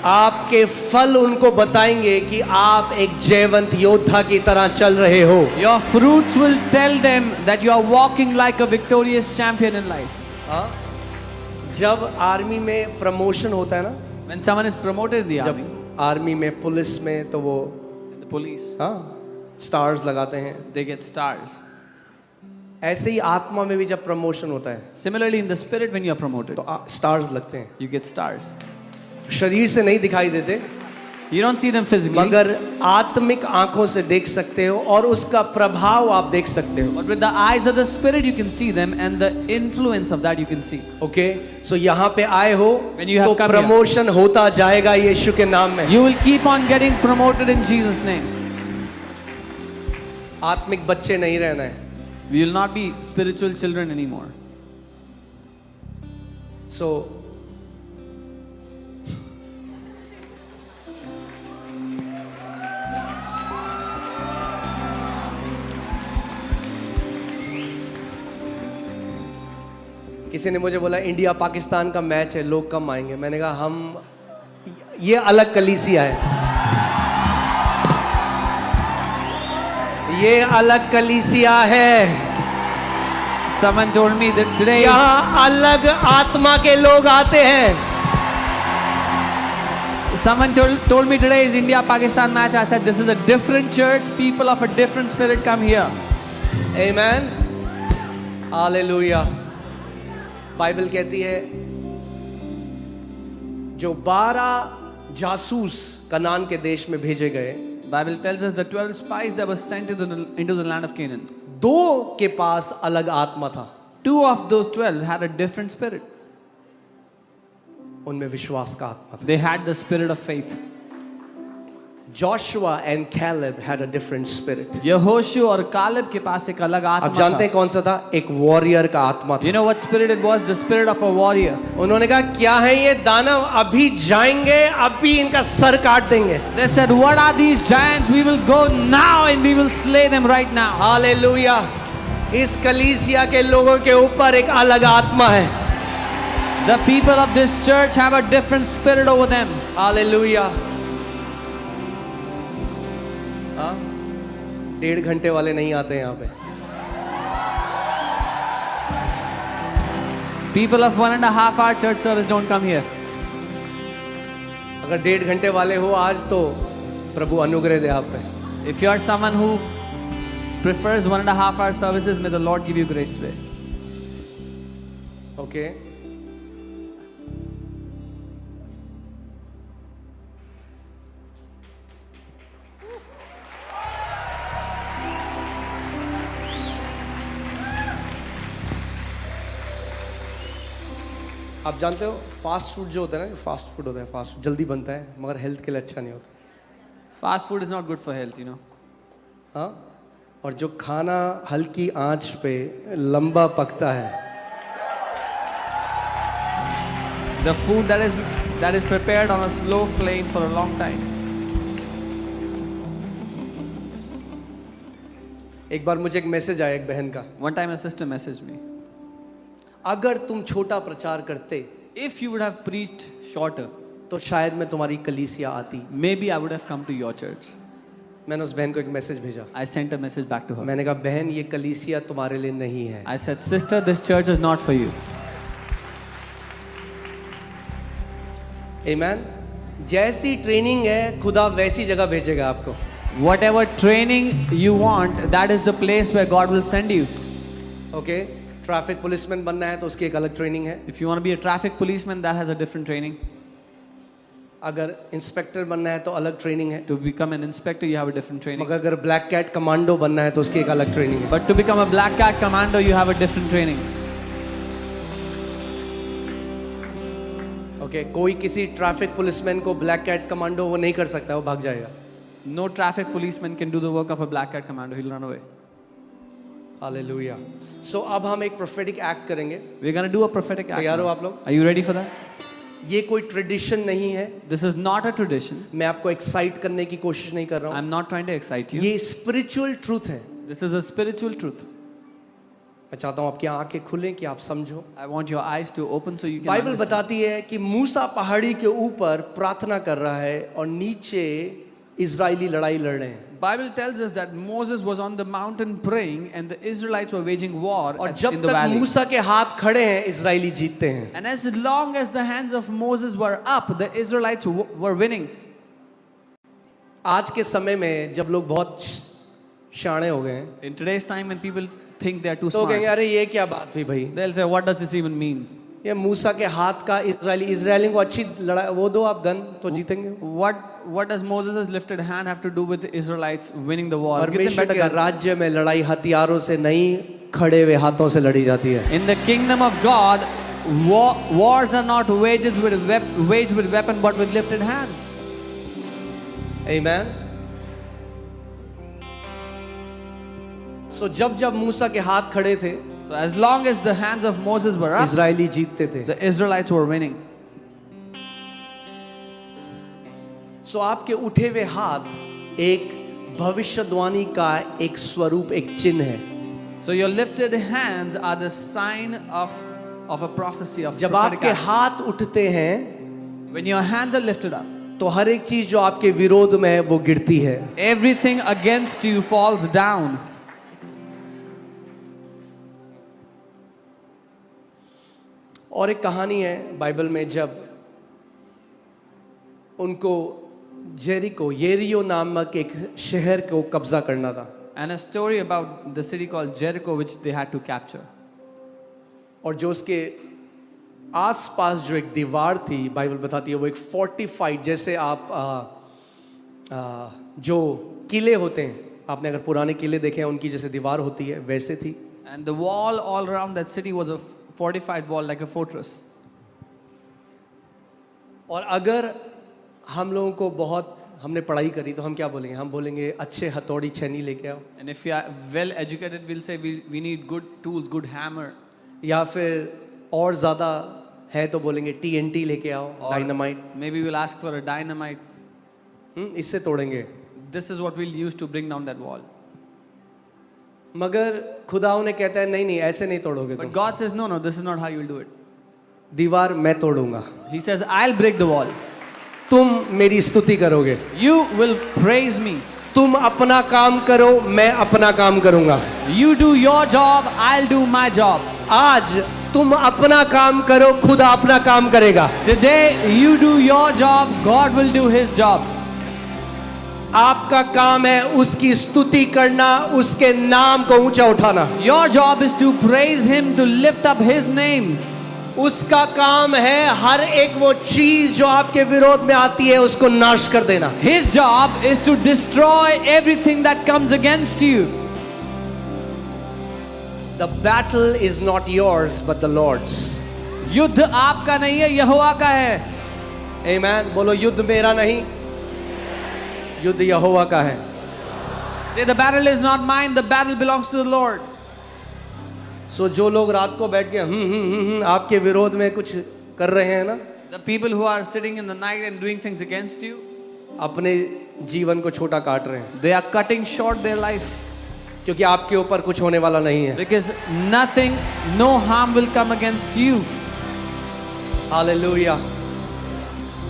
आपके फल उनको बताएंगे कि आप एक जयवंत योद्धा की तरह चल रहे हो। Your fruits will tell them that you are walking like a victorious champion in life. हाँ, जब आर्मी में प्रमोशन होता है ना, When someone is promoted in the army, जब आर्मी में पुलिस में तो वो in the police, हाँ स्टार्स लगाते हैं, they get stars. ऐसे ही आत्मा में भी जब प्रमोशन होता है Similarly, in the spirit, when you are promoted, तो स्टार्स लगते हैं। you get stars. शरीर से नहीं दिखाई देते, You don't see them physically, मगर आत्मिक आंखों से देख सकते हो और उसका प्रभाव आप देख सकते हो। but with the eyes of the spirit, you can see them, and the influence of that you can see. Okay, so यहाँ पे आए हो When you have तो come here, प्रमोशन होता जाएगा यीशु के नाम में। you will keep on getting promoted in Jesus' name. आत्मिक बच्चे नहीं रहना है। We will not be spiritual children anymore. सो किसी ने मुझे बोला इंडिया पाकिस्तान का मैच है, लोग कम आएंगे। मैंने कहा हम ये अलग कलीसिया है, ये अलग कलीसिया है। Someone told me that today, यहाँ अलग आत्मा के लोग आते हैं। someone told me today is India Pakistan match. I said this is a different church. People of a different spirit come here. Amen. Hallelujah. Bible कहती है जो 12 जासूस कनान के देश में भेजे गए, Bible tells us the 12 spies that were sent into the land of Canaan. 2 के पास अलग आत्मा था, 2 of those 12 had a different spirit. उनमें विश्वास का आत्मा था। They had the spirit of faith. Joshua and Caleb had a different spirit. यहोशू और कालेब के पास एक अलग आत्मा आप जानते हैं था. कौन सा था? एक वॉरियर का आत्मा था। You know what spirit it was? The spirit of a warrior. उन्होंने कहा क्या है ये दानव, अभी जाएंगे, अभी इनका सर काट देंगे। They said, what are these giants? We will go now and we will slay them right now. Hallelujah. इस कलीसिया के लोगों के ऊपर एक अलग आत्मा है। The people of this church have a different spirit over them. Hallelujah. हाँ, 1.5 घंटे वाले नहीं आते यहाँ पे। People of 1.5 hour church service don't come here. अगर 1.5 घंटे वाले हो आज तो प्रभु अनुग्रह दे आप पे। If you are someone who prefers 1.5 hour services, may the Lord give you grace today. Okay, आप जानते हो फास्ट फूड जो होता है ना, फास्ट फूड होता है, फास्ट जल्दी बनता है मगर हेल्थ के लिए अच्छा नहीं होता। Fast food is not good for health, you know. हाँ, और जो खाना हल्की आंच पे लंबा पकता है, The food that is prepared on a slow flame for a long time. एक बार मुझे एक मैसेज आया एक बहन का, One time a sister messaged me. अगर तुम छोटा प्रचार करते If you would have preached shorter, तो शायद मैं तुम्हारी कलीसिया आती। maybe I would have come to your church. मैंने उस बहन को एक मैसेज भेजा। I sent a message back to her. मैंने कहा बहन ये कलीसिया तुम्हारे लिए नहीं है। I said, sister, this church is not for you. आमीन। जैसी ट्रेनिंग है खुदा वैसी जगह भेजेगा आपको। Whatever training you want, that is the place where God will send you. Okay, traffic policeman बनना है तो उसकी एक अलग ट्रेनिंग है। If you want to be a traffic policeman, that has a different training. अगर इंस्पेक्टर बनना है तो अलग ट्रेनिंग है। To become an inspector, you have a different training. मगर अगर ब्लैक कैट कमांडो बनना है तो उसकी एक अलग ट्रेनिंग है। But to become a black cat commando, you have a different training. Okay, कोई किसी ट्रैफिक पुलिसमैन को ब्लैक कैट कमांडो वो नहीं कर सकता, वो भाग जाएगा। No traffic policeman can do the work of a black cat commando. He'll run away. Hallelujah. So अब हम एक प्रोफेटिक एक्ट करेंगे। We're going to do a prophetic act. तैयार हो now. आप लोग? Are you ready for that? ये कोई ट्रेडिशन नहीं है। This is not a tradition. मैं आपको एक्साइट करने की कोशिश नहीं कर रहा हूँ। I'm not trying to excite you. ये स्पिरिचुअल ट्रूथ है। This is a spiritual truth. मैं चाहता हूँ आपकी आंखें खुलें कि आप समझो। I want your eyes to open so you can Bible understand. बताती है कि मूसा पहाड़ी के ऊपर प्रार्थना कर रहा है और नीचे इजरायली लड़ाई लड़ रहे हैं। Bible tells us that Moses was on the mountain praying and the Israelites were waging war और in जब the तक valley. मूसा के हाथ खड़े हैं इजरायली जीतते हैं। And as long as the hands of Moses were up, the Israelites were winning. आज के समय में जब लोग बहुत शाणे हो गए हैं In today's time when people think they are too तो कहेंगे smart, अरे ये क्या बात हुई भाई, they'll say, what does this even mean? ये मूसा के हाथ का इजरायली को अच्छी लड़ाई वो दो आप गन तो जीतेंगे। What does Moses' lifted hand have to do with the Israelites winning the war? Give them परमेश्वर better के guns. राज्य में लड़ाई हथियारों से नहीं खड़े हुए हाथों से लड़ी जाती है। In the kingdom of God, wars are not waged with weapon but with lifted hands. Amen. So जब जब मूसा के हाथ खड़े थे So as long as the hands of Moses were up, Israeli जीतते थे। the Israelites were winning. सो आपके उठे हुए हाथ एक भविष्यवाणी का एक स्वरूप, एक चिन्ह है। So your lifted hands are the sign of a prophecy of जब prophetic आपके action. हाथ उठते हैं When your hands are lifted up, तो हर एक चीज जो आपके विरोध में है वो गिरती है। everything against you falls down. और एक कहानी है बाइबल में, जब उनको येरियो नामक एक शहर को कब्जा करना था And a story about the city called Jericho which they had to capture. और जो उसके आसपास जो एक दीवार थी बाइबल बताती है वो एक फोर्टिफाइड, जैसे आप जो किले होते हैं, आपने अगर पुराने किले देखे हैं उनकी जैसे दीवार होती है वैसे थी। And the wall all around that city was a fortified wall like a fortress. और अगर हम लोगों को बहुत हमने पढ़ाई करी तो हम क्या बोलेंगे, हम बोलेंगे अच्छे हथौड़ी छेनी लेके आओ, And if you are well educated, we'll say we need good tools, good hammer. या फिर और ज़्यादा है तो बोलेंगे TNT लेके आओ, Or dynamite, maybe we'll ask for a dynamite. इससे तोड़ेंगे। This is what we'll use to bring down that wall. मगर खुदा उन्हें कहता है नहीं नहीं ऐसे नहीं तोड़ोगे But तुम, God says, no, this is not how you'll do it. दीवार मैं तोड़ूंगा, He says, I'll break the wall. तुम मेरी स्तुति करोगे, You will praise me. तुम अपना काम करो मैं अपना काम करूंगा। You do your job, I'll do my job. आज तुम अपना काम करो, खुदा अपना काम करेगा। Today, you do your job, God will do His job. आपका काम है उसकी स्तुति करना, उसके नाम को ऊंचा उठाना। Your job is to praise Him, to lift up His name. उसका काम है हर एक वो चीज जो आपके विरोध में आती है उसको नाश कर देना। His job is to destroy everything that comes against you. The battle is not yours but the Lord's. युद्ध आपका नहीं है, यहोवा का है. Amen. बोलो युद्ध मेरा नहीं, युद्ध यहोवा का है। Say the battle is not mine, the battle belongs to the Lord. सो जो लोग रात को बैठ के आपके विरोध में कुछ कर रहे हैं ना, The people who are sitting in the night and doing things against you, अपने जीवन को छोटा काट रहे हैं, they are cutting short their life. क्योंकि आपके ऊपर कुछ होने वाला नहीं है। Because nothing, no harm will come against you. Hallelujah.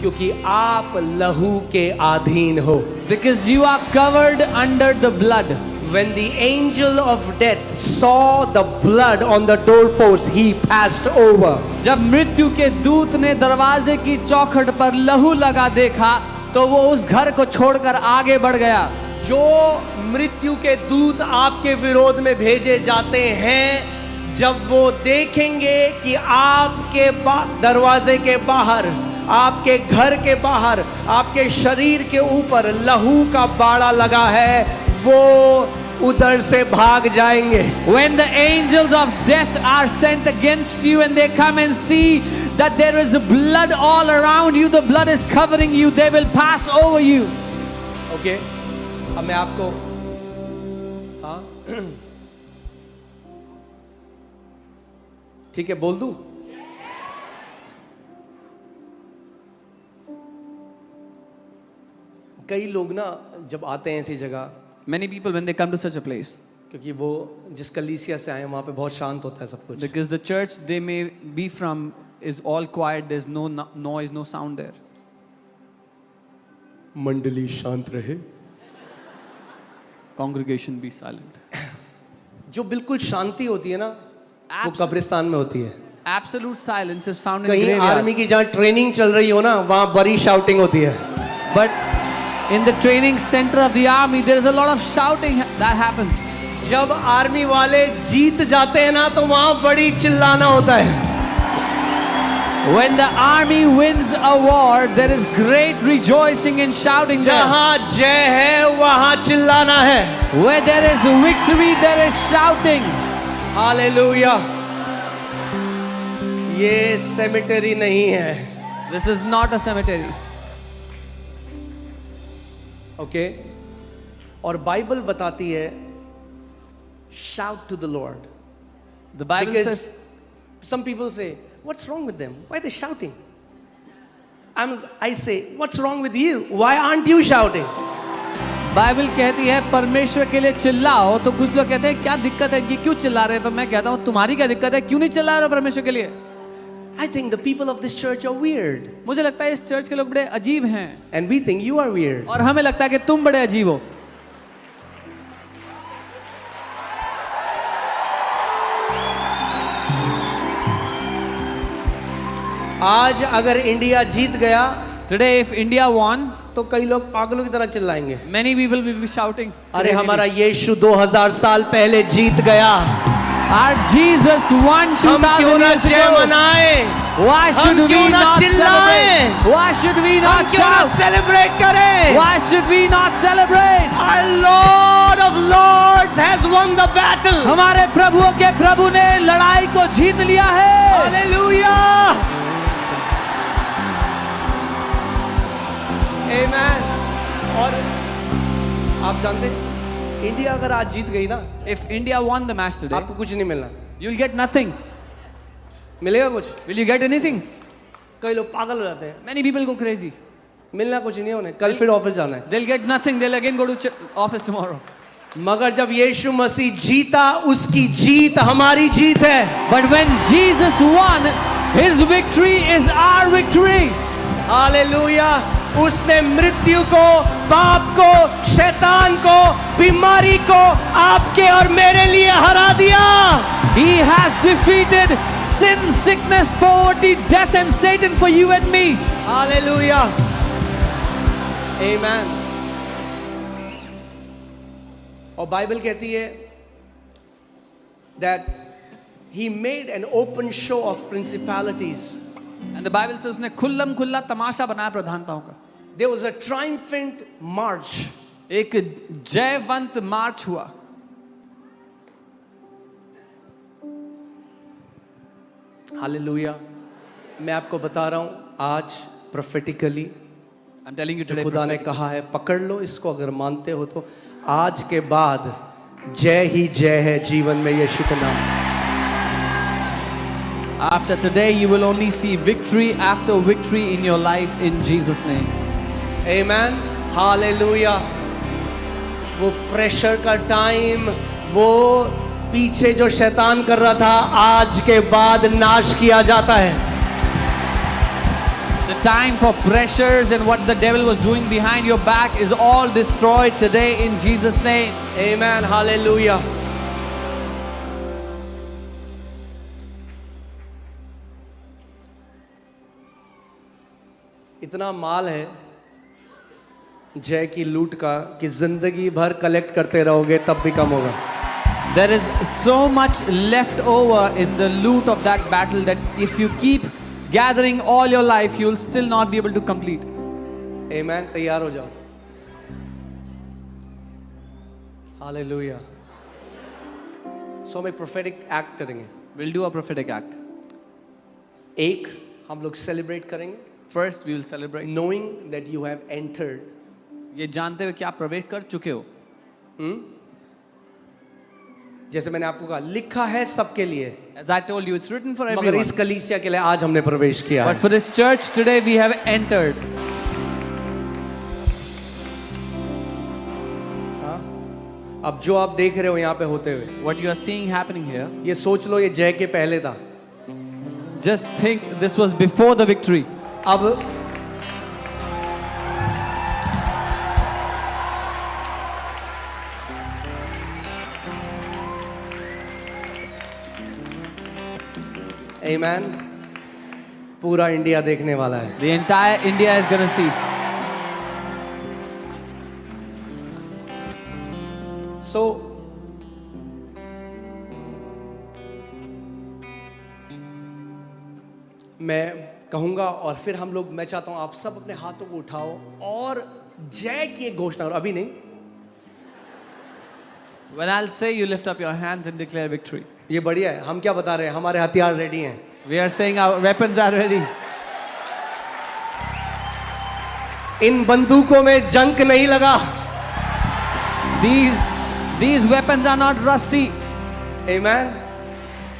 क्योंकि आप लहू के अधीन हो। Because you are covered under the blood. When the angel of death saw the blood on the doorpost, he passed over. जब मृत्यु के दूत ने दरवाजे की चौखट पर लहू लगा देखा तो वो उस घर को छोड़कर आगे बढ़ गया। जो मृत्यु के दूत आपके विरोध में भेजे जाते हैं, जब वो देखेंगे कि आपके दरवाजे के बाहर, आपके घर के बाहर, आपके शरीर के ऊपर लहू का बाड़ा लगा है, वो उधर से भाग जाएंगे। When the angels of death are sent against you and they come and see that there is blood all around you, the blood is covering you, they will pass over you. Okay? अब मैं आपको ठीक है बोल दूं? कई लोग ना जब आते हैं ऐसी जगह, Many people when they come to such a place, क्योंकि वो जिस कलीसिया से आए वहाँ पे बहुत शांत होता है सब कुछ. Because the church they may be from is all quiet. There's no noise, no sound there. मंडली शांत रहे. Congregation be silent. जो बिल्कुल शांति होती है ना वो कब्रिस्तान में होती है. Absolute silence is found in कहीं graveyards. आर्मी की जहाँ ट्रेनिंग चल रही हो ना वहाँ बड़ी शाउटिंग होती है. But in the training center of the army, there is a lot of shouting that happens. जब आर्मी वाले जीत जाते हैं ना तो वहाँ बड़ी चिल्लाना होता है. When the army wins a war, there is great rejoicing and shouting there. जहाँ जय है वहाँ चिल्लाना है. Where there is victory, there is shouting. Hallelujah. ये सेमेटरी नहीं है. This is not a cemetery. Okay. और बाइबल बताती है shout to the Lord. The Bible Because says, some people say, what's wrong with them? Why are they shouting? I say, what's wrong with you? Why aren't you shouting? Bible कहती है परमेश्वर के लिए चिल्लाओ. तो कुछ लोग कहते हैं क्या दिक्कत है, ये क्यों चिल्ला रहे हैं? तो मैं कहता हूँ तुम्हारी क्या दिक्कत है, क्यों नहीं चिल्ला रहे हो परमेश्वर के लिए? I think the people of this church are weird. मुझे लगता है इस चर्च के लोग बड़े अजीब हैं. And we think you are weird. और हमें लगता है कि तुम बड़े अजीब हो. आज अगर इंडिया जीत गया Today if India won, तो कई लोग पागलों की तरह चिल्लाएंगे. many people will be shouting. अरे हमारा यीशु 2000 साल पहले जीत गया. Our Jesus won हम 2000 क्यों ना years जय ago. मनाएं? Why should हम we क्यों ना not चिल्लाएं? celebrate? Why should we हम not क्यों ना shout? सेलिब्रेट करें? Why should we not celebrate? Our Lord of Lords has won the battle. हमारे प्रभुओं के प्रभु ने लड़ाई को जीत लिया है. Hallelujah. Amen. और आप जानते हैं इंडिया अगर आज जीत गई ना If India won the match today, आपको कुछ नहीं मिलना. you'll get nothing. मिलेगा कुछ? Will you get anything? कई लोग पागल हो जाते हैं. Many people go crazy. मिलना कुछ नहीं है उन्हें. कल फिर ऑफिस जाना है. They'll get nothing. They'll again go to office tomorrow. मगर जब यीशु मसीह जीता उसकी जीत हमारी जीत है. But when Jesus won, His victory is our victory. Hallelujah. उसने मृत्यु को, पाप को, शैतान को, बीमारी को आपके और मेरे लिए हरा दिया. He has defeated sin, sickness, poverty, death and Satan for you and me. Hallelujah. Amen. और बाइबल कहती है that he made an open show of principalities. And the Bible says उसने खुल्लम खुल्ला तमाशा बनाया प्रधानताओं का. There was a triumphant march. एक जयवंत मार्च हुआ. Hallelujah. मैं आपको बता रहा हूं आज prophetically I'm telling you today, खुदा ने कहा है पकड़ लो इसको. अगर मानते हो तो आज के बाद जय ही जय है जीवन में यीशु के नाम. after today you will only see victory after victory in your life in Jesus name. Amen. Hallelujah. वो प्रेशर का टाइम, वो पीछे जो शैतान कर रहा था आज के बाद नाश किया जाता है. The time for pressures and what the devil was doing behind your back is all destroyed today in Jesus name. Amen. Hallelujah. इतना माल है जय की लूट का कि जिंदगी भर कलेक्ट करते रहोगे तब भी कम होगा. There is so much left over in the loot of that battle that if you keep gathering all your life, you will still not be able to complete. Amen. तैयार हो जाओ. हालेलुया. सो हम एक prophetic act करेंगे. We'll do a prophetic act. एक हम लोग celebrate करेंगे. First, we will celebrate. Knowing that you have entered. ये जानते हुए कि आप प्रवेश कर चुके हो. जैसे मैंने आपको कहा लिखा है सबके लिए. As I told you, it's written for मगर everyone. इस कलीसिया के लिए आज हमने प्रवेश किया. But for this church today, we have entered. हाँ? अब जो आप देख रहे हो यहाँ पे होते हुए, what you are seeing happening here, ये सोच लो ये जय के पहले था. just think this was before the victory. अब Amen. पूरा इंडिया देखने वाला है. The entire India is going to see. So मैं कहूंगा और फिर हम लोग, मैं चाहता हूं आप सब अपने हाथों को उठाओ और जय की एक घोषणा करो. अभी नहीं, When I'll say, you lift up your hands and declare victory. ये बढ़िया है. हम क्या बता रहे हैं? हमारे हथियार रेडी हैं. We are saying our weapons are ready. इन बंदूकों में जंग नहीं लगा. These weapons are not rusty. Amen.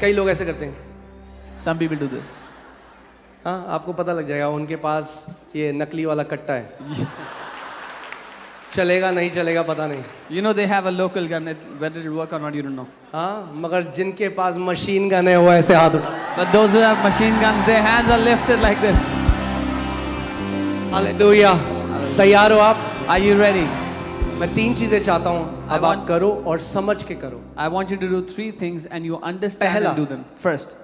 कई लोग ऐसे करते हैं. Some people do this. हाँ, आपको पता लग जाएगा उनके पास ये नकली वाला कट्टा है. चलेगा नहीं चलेगा पता नहीं. You know they have a local gun. Whether it will work or not, you don't know. हाँ, मगर जिनके पास मशीन गन है वो ऐसे हाथ उठा. But those who have machine guns, their hands are lifted like this. Hallelujah. तैयार हो आप? Are you ready? मैं 3 चीजें चाहता हूँ अब आप करो और समझ के करो. I want you to do 3 things and you understand पहला. and do them. First,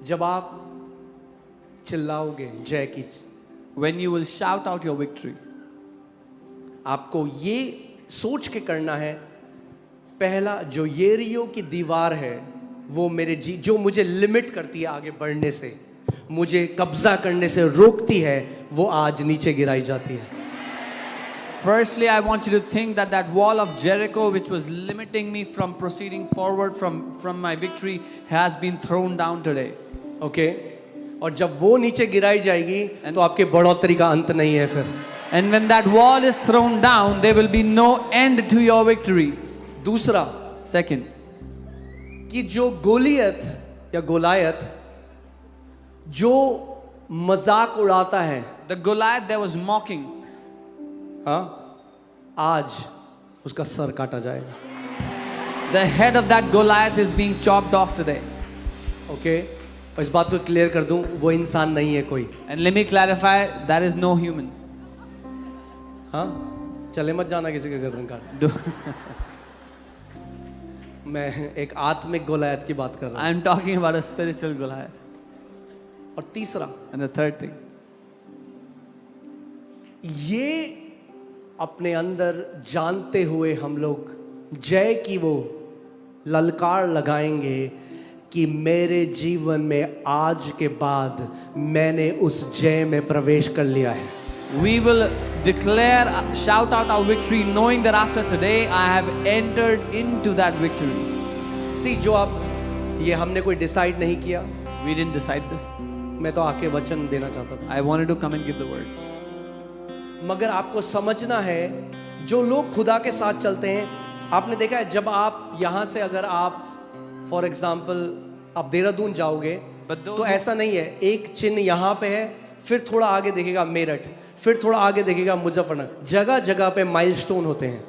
जब आप चिल्लाओगे जय की, when you will shout out your victory, आपको ये सोच के करना है. पहला, जो येरियो की दीवार है वो मेरे जो मुझे लिमिट करती है आगे बढ़ने से, मुझे कब्जा करने से रोकती है, वो आज नीचे गिराई जाती है. firstly, I want you to think that that wall of Jericho, which was limiting me from proceeding forward from my victory, has been thrown down today. Okay. और जब वो नीचे गिराई जाएगी तो आपके बढ़ोतरी का अंत नहीं है फिर. And when that wall is thrown down, there will be no end to your victory. दूसरा, Second, कि जो गोलियत या गोलायत जो मजाक उड़ाता है, the Goliath that was mocking, हाँ, आज उसका सर काटा जाएगा. the head of that Goliath is being chopped off today. Okay. और इस बात को क्लियर कर दूं, वो इंसान नहीं है कोई. And let me clarify, that is no human. हाँ, चले मत जाना किसी के गर्दन काट. Do- मैं एक आत्मिक गोलायत की बात कर रहा हूँ. I'm talking about a spiritual Goliath. और तीसरा, And the third thing, ये अपने अंदर जानते हुए हम लोग जय की वो ललकार लगाएंगे कि मेरे जीवन में आज के बाद मैंने उस जय में प्रवेश कर लिया है. we will declare, shout out our victory, knowing that after today I have entered into that victory. सी, जो आप, ये हमने कोई डिसाइड नहीं किया. We didn't decide this. मैं तो आके वचन देना चाहता था. I wanted to come and give the word. मगर आपको समझना है, जो लोग खुदा के साथ चलते हैं, आपने देखा है जब आप यहाँ से अगर आप फॉर एग्जाम्पल आप देहरादून जाओगे तो ऐसा नहीं है, एक चिन्ह यहाँ पे है, फिर थोड़ा आगे देखेगा मेरठ, फिर थोड़ा आगे देखेगा मुजफ्फरनगर. जगह जगह पे माइलस्टोन होते हैं.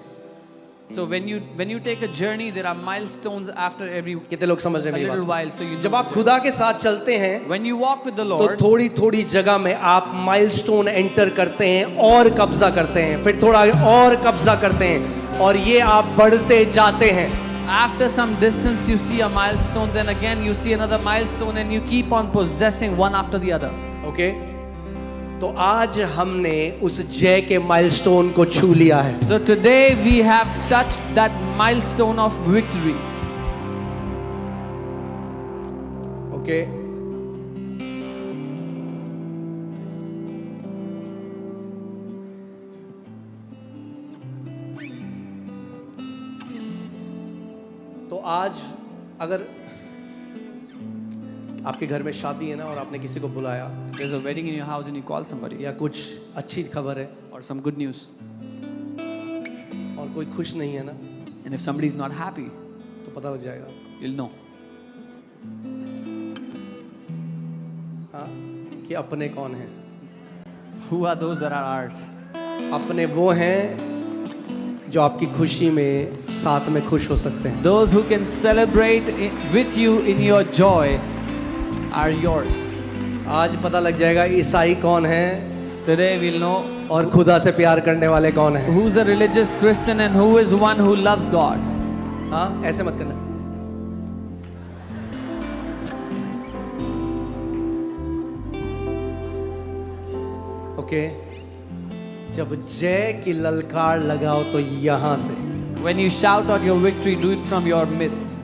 So when you take a journey, there are milestones after every कितने लोग समझ रहे हैं a मेरी little बात? while. So you जब know आप खुदा के साथ चलते हैं when you walk with the तो Lord, थोड़ी थोड़ी जगह में आप माइलस्टोन एंटर करते हैं और कब्जा करते हैं, फिर थोड़ा आगे और कब्जा करते हैं, और ये आप बढ़ते जाते हैं. after some distance you see a milestone, then again you see another milestone, and you keep on possessing one after the other. Okay. तो आज हमने उस जय के माइलस्टोन को छू लिया है. So today we have touched that milestone of victory. Okay. तो आज अगर आपके घर में शादी है ना और आपने किसी को बुलाया, There's a wedding in your house and you call somebody, या कुछ अच्छी खबर है or some good news, और कोई खुश नहीं है ना, and if somebody is not happy, तो पता लग जाएगा आपको, you'll know. हाँ, कि अपने कौन हैं. Who are those that are ours? अपने वो हैं जो आपकी खुशी में साथ में खुश हो सकते हैं। Those who can celebrate with you in your joy are yours. आज पता लग जाएगा ईसाई कौन है Today we'll know और खुदा से प्यार करने वाले कौन हैं। who's a religious Christian and who is one who loves God. हाँ, ऐसे मत करना। ओके, जब जय की ललकार लगाओ तो यहाँ से। When you shout out your victory, do it from your midst.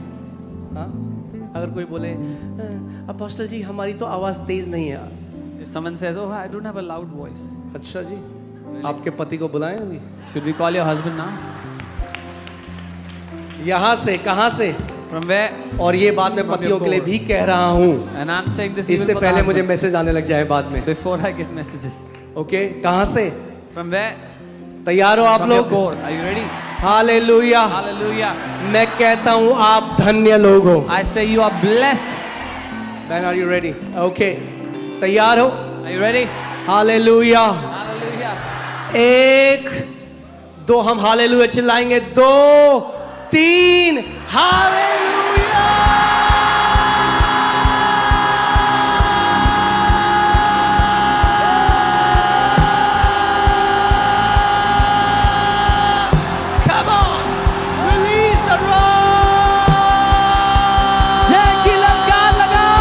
हाँ, अगर कोई बोले अपोस्टल जी हमारी तो आवाज तेज नहीं है। If someone says, "Oh, I don't have a loud voice," अच्छा जी, आपके पति को बुलाएं अभी। should we call your husband now? यहाँ से, कहाँ से? From where? और ये बात मैं From पतियों your के लिए core. भी कह रहा हूँ, And I'm saying this even इससे for the पहले मुझे husbands. मैसेज आने लग जाए बाद में। Before I get messages. Okay, कहाँ से? From where? तैयार हो आप From your लोग? core. Are you ready? Hallelujah. Hallelujah. मैं कहता हूँ आप धन्य लोग हो। I say you are blessed. Man are you ready? Okay, तैयार हो? Are you ready? Hallelujah. Hallelujah. एक, दो, हम हालेलुया चिल्लाएंगे। दो, तीन, hallelujah. Come on, release the roar. जय की ललकार लगाओ.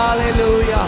हालेलुया